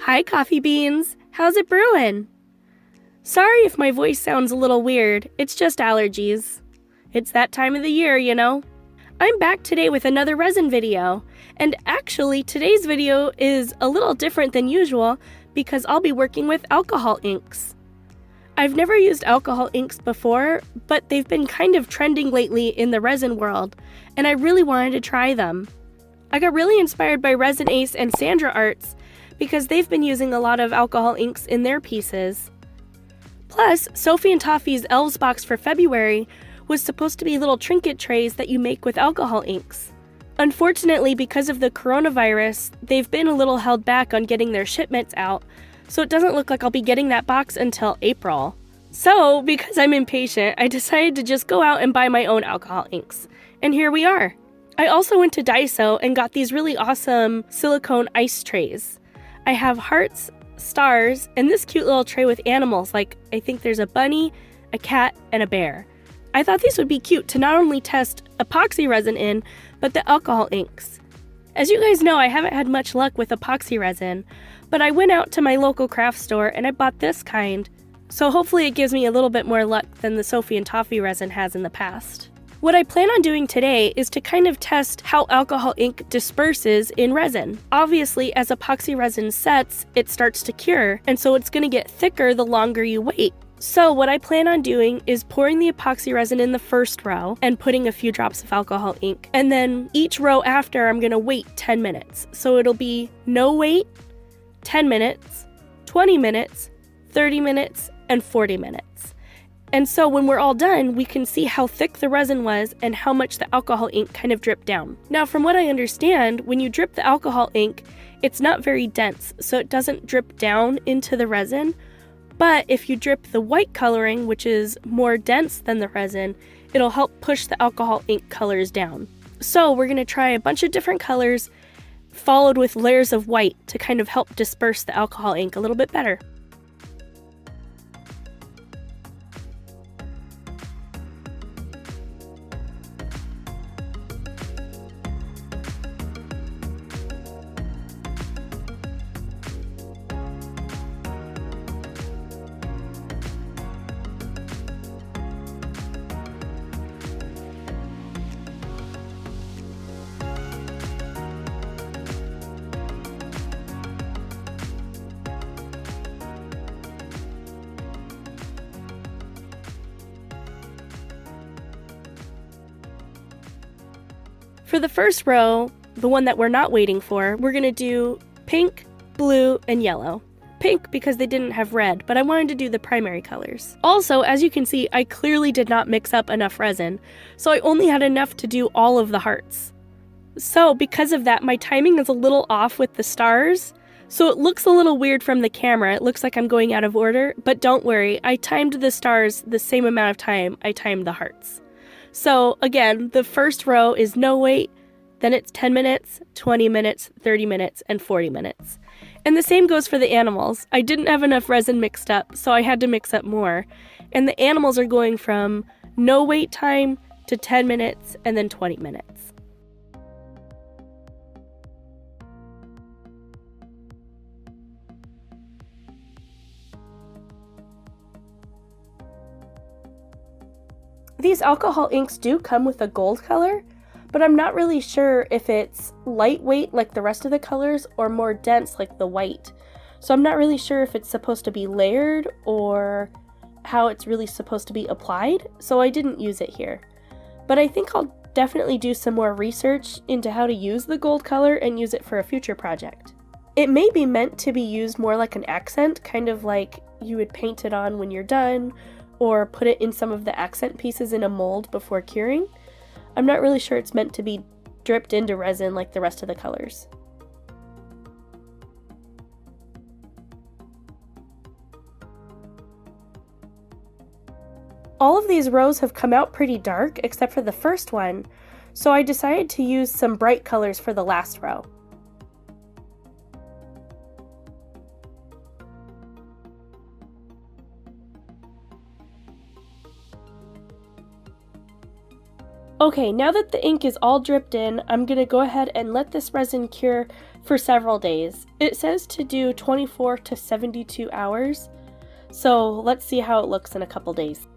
Hi, coffee beans. How's it brewing? Sorry if my voice sounds a little weird. It's just allergies. It's that time of the year, you know. I'm back today with another resin video. And actually, today's video is a little different than usual because I'll be working with alcohol inks. I've never used alcohol inks before, but they've been kind of trending lately in the resin world, and I really wanted to try them. I got really inspired by Resin Ace and Sandra Arts because they've been using a lot of alcohol inks in their pieces. Plus, Sophie and Toffee's Elves box for February was supposed to be little trinket trays that you make with alcohol inks. Unfortunately, because of the coronavirus, they've been a little held back on getting their shipments out, so it doesn't look like I'll be getting that box until April. So, because I'm impatient, I decided to just go out and buy my own alcohol inks. And here we are. I also went to Daiso and got these really awesome silicone ice trays. I have hearts, stars, and this cute little tray with animals, like I think there's a bunny, a cat, and a bear. I thought these would be cute to not only test epoxy resin in, but the alcohol inks. As you guys know, I haven't had much luck with epoxy resin, but I went out to my local craft store and I bought this kind, so hopefully it gives me a little bit more luck than the Sophie and Toffee resin has in the past. What I plan on doing today is to kind of test how alcohol ink disperses in resin. Obviously, as epoxy resin sets, it starts to cure, and so it's going to get thicker the longer you wait. So what I plan on doing is pouring the epoxy resin in the first row and putting a few drops of alcohol ink. And then each row after, I'm going to wait 10 minutes. So it'll be no wait, 10 minutes, 20 minutes, 30 minutes, and 40 minutes. And so when we're all done, we can see how thick the resin was and how much the alcohol ink kind of dripped down. Now, from what I understand, when you drip the alcohol ink, it's not very dense, so it doesn't drip down into the resin. But if you drip the white coloring, which is more dense than the resin, it'll help push the alcohol ink colors down. So we're going to try a bunch of different colors, followed with layers of white to kind of help disperse the alcohol ink a little bit better. For the first row, the one that we're not waiting for, we're going to do pink, blue, and yellow. Pink because they didn't have red, but I wanted to do the primary colors. Also, as you can see, I clearly did not mix up enough resin, so I only had enough to do all of the hearts. So because of that, my timing is a little off with the stars, so it looks a little weird from the camera. It looks like I'm going out of order, but don't worry, I timed the stars the same amount of time I timed the hearts. So again, the first row is no wait, then it's 10 minutes, 20 minutes, 30 minutes, and 40 minutes. And the same goes for the animals. I didn't have enough resin mixed up, so I had to mix up more. And the animals are going from no wait time to 10 minutes and then 20 minutes. These alcohol inks do come with a gold color, but I'm not really sure if it's lightweight like the rest of the colors or more dense like the white. So I'm not really sure if it's supposed to be layered or how it's really supposed to be applied, so I didn't use it here. But I think I'll definitely do some more research into how to use the gold color and use it for a future project. It may be meant to be used more like an accent, kind of like you would paint it on when you're done, or put it in some of the accent pieces in a mold before curing. I'm not really sure it's meant to be dripped into resin like the rest of the colors. All of these rows have come out pretty dark except for the first one, so I decided to use some bright colors for the last row. Okay, now that the ink is all dripped in, I'm going to go ahead and let this resin cure for several days. It says to do 24 to 72 hours, so let's see how it looks in a couple days.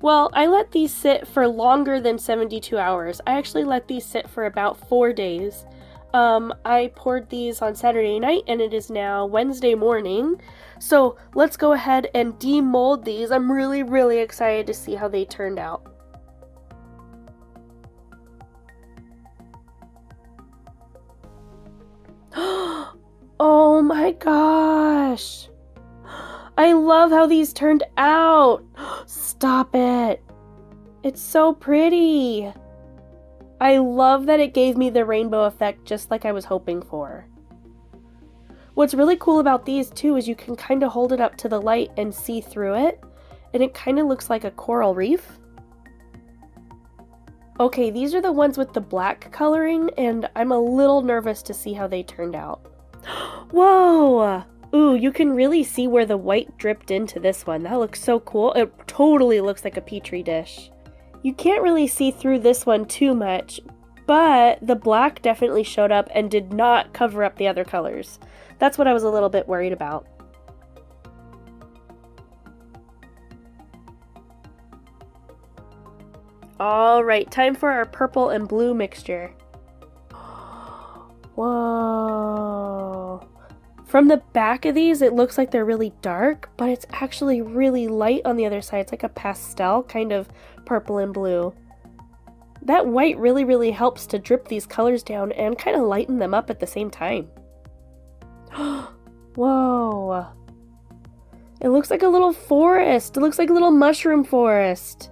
Well, I let these sit for longer than 72 hours. I actually let these sit for about 4 days. I poured these on Saturday night and it is now Wednesday morning. So let's go ahead and demold these. I'm really excited to see how they turned out. Oh my gosh! I love how these turned out! Stop it! It's so pretty! I love that it gave me the rainbow effect just like I was hoping for. What's really cool about these too is you can kind of hold it up to the light and see through it, and it kind of looks like a coral reef. Okay, these are the ones with the black coloring, and I'm a little nervous to see how they turned out. Whoa! Ooh, you can really see where the white dripped into this one. That looks so cool. It totally looks like a petri dish. You can't really see through this one too much, but the black definitely showed up and did not cover up the other colors. That's what I was a little bit worried about. Alright, time for our purple and blue mixture. Whoa. From the back of these, it looks like they're really dark, but it's actually really light on the other side. It's like a pastel kind of purple and blue. That white really helps to drip these colors down and kind of lighten them up at the same time. Whoa. It looks like a little forest. It looks like a little mushroom forest.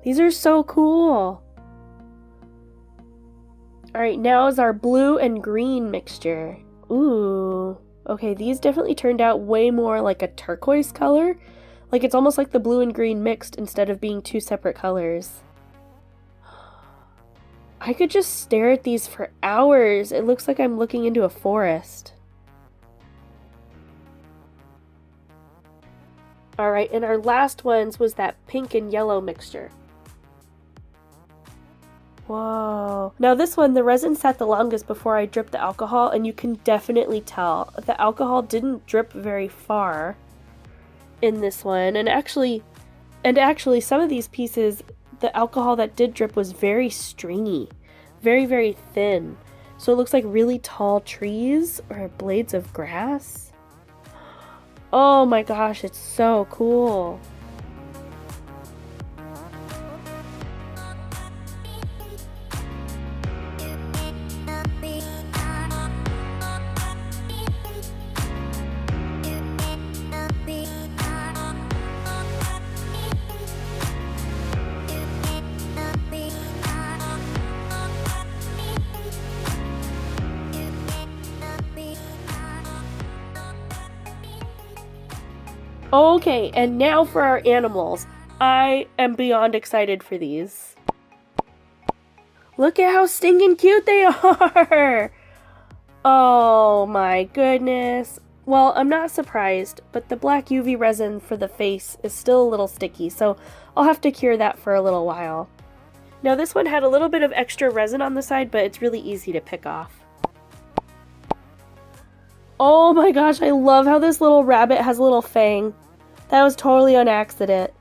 These are so cool. Alright, now is our blue and green mixture. Ooh. Okay, these definitely turned out way more like a turquoise color. Like it's almost like the blue and green mixed instead of being two separate colors. I could just stare at these for hours. It looks like I'm looking into a forest. Alright, and our last ones was that pink and yellow mixture. Whoa. Now this one, the resin sat the longest before I dripped the alcohol, and you can definitely tell the alcohol didn't drip very far in this one. And actually some of these pieces, the alcohol that did drip was very stringy, very thin. So it looks like really tall trees or blades of grass. Oh my gosh, it's so cool. Okay, and now for our animals. I am beyond excited for these. Look at how stinking cute they are! Oh my goodness. Well, I'm not surprised, but the black UV resin for the face is still a little sticky, so I'll have to cure that for a little while. Now this one had a little bit of extra resin on the side, but it's really easy to pick off. Oh my gosh, I love how this little rabbit has a little fang. That was totally on accident.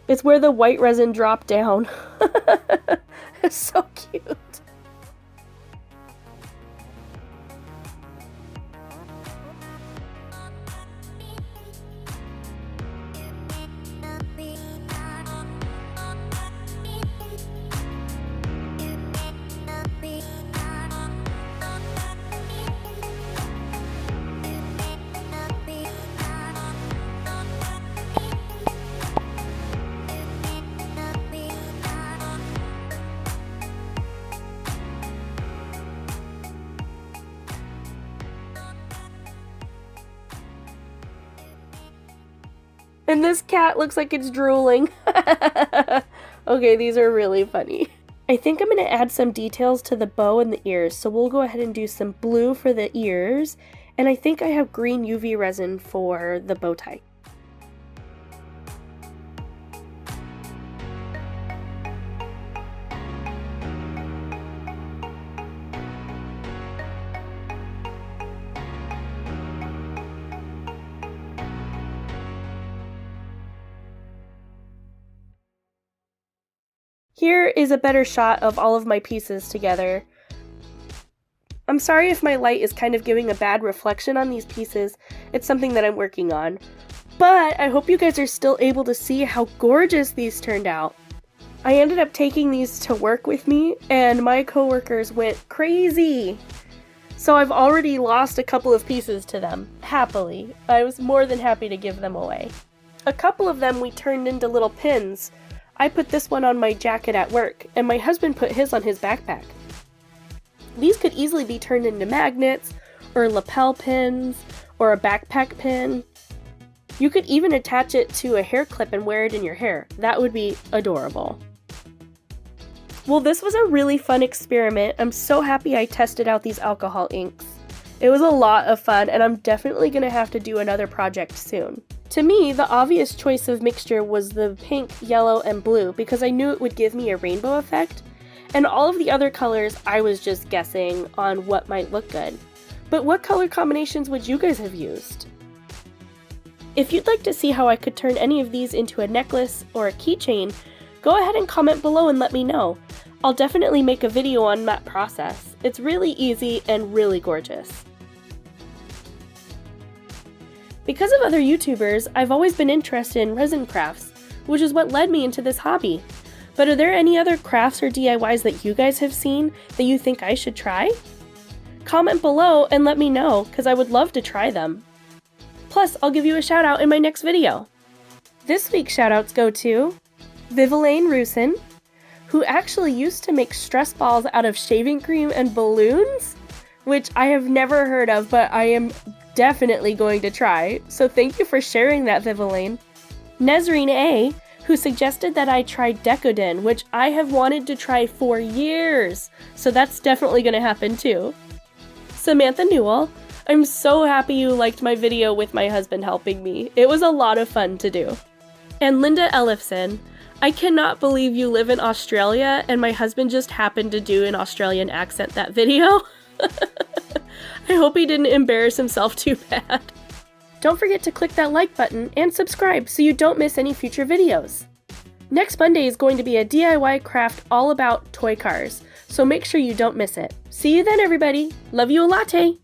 It's where the white resin dropped down. It's so cute. And this cat looks like it's drooling. Okay, these are really funny. I think I'm going to add some details to the bow and the ears, so we'll go ahead and do some blue for the ears, and I think I have green UV resin for the bow tie. Here is a better shot of all of my pieces together. I'm sorry if my light is kind of giving a bad reflection on these pieces. It's something that I'm working on. But I hope you guys are still able to see how gorgeous these turned out. I ended up taking these to work with me, and my coworkers went crazy. So I've already lost a couple of pieces to them, happily. I was more than happy to give them away. A couple of them we turned into little pins. I put this one on my jacket at work, and my husband put his on his backpack. These could easily be turned into magnets, or lapel pins, or a backpack pin. You could even attach it to a hair clip and wear it in your hair. That would be adorable. Well, this was a really fun experiment. I'm so happy I tested out these alcohol inks. It was a lot of fun, and I'm definitely going to have to do another project soon. To me, the obvious choice of mixture was the pink, yellow, and blue because I knew it would give me a rainbow effect, and all of the other colors I was just guessing on what might look good. But what color combinations would you guys have used? If you'd like to see how I could turn any of these into a necklace or a keychain, go ahead and comment below and let me know. I'll definitely make a video on that process. It's really easy and really gorgeous. Because of other YouTubers, I've always been interested in resin crafts, which is what led me into this hobby. But are there any other crafts or DIYs that you guys have seen that you think I should try? Comment below and let me know, because I would love to try them. Plus, I'll give you a shout out in my next video. This week's shout outs go to Resin, who actually used to make stress balls out of shaving cream and balloons, which I have never heard of, but I am definitely going to try. So thank you for sharing that, Vivilaine. Nezreen A, who suggested that I try Decodin, which I have wanted to try for years. So that's definitely going to happen too. Samantha Newell, I'm so happy you liked my video with my husband helping me. It was a lot of fun to do. And Linda Ellifson, I cannot believe you live in Australia and my husband just happened to do an Australian accent that video. I hope he didn't embarrass himself too bad. Don't forget to click that like button and subscribe so you don't miss any future videos. Next Monday is going to be a DIY craft all about toy cars, so make sure you don't miss it. See you then, everybody. Love you a latte.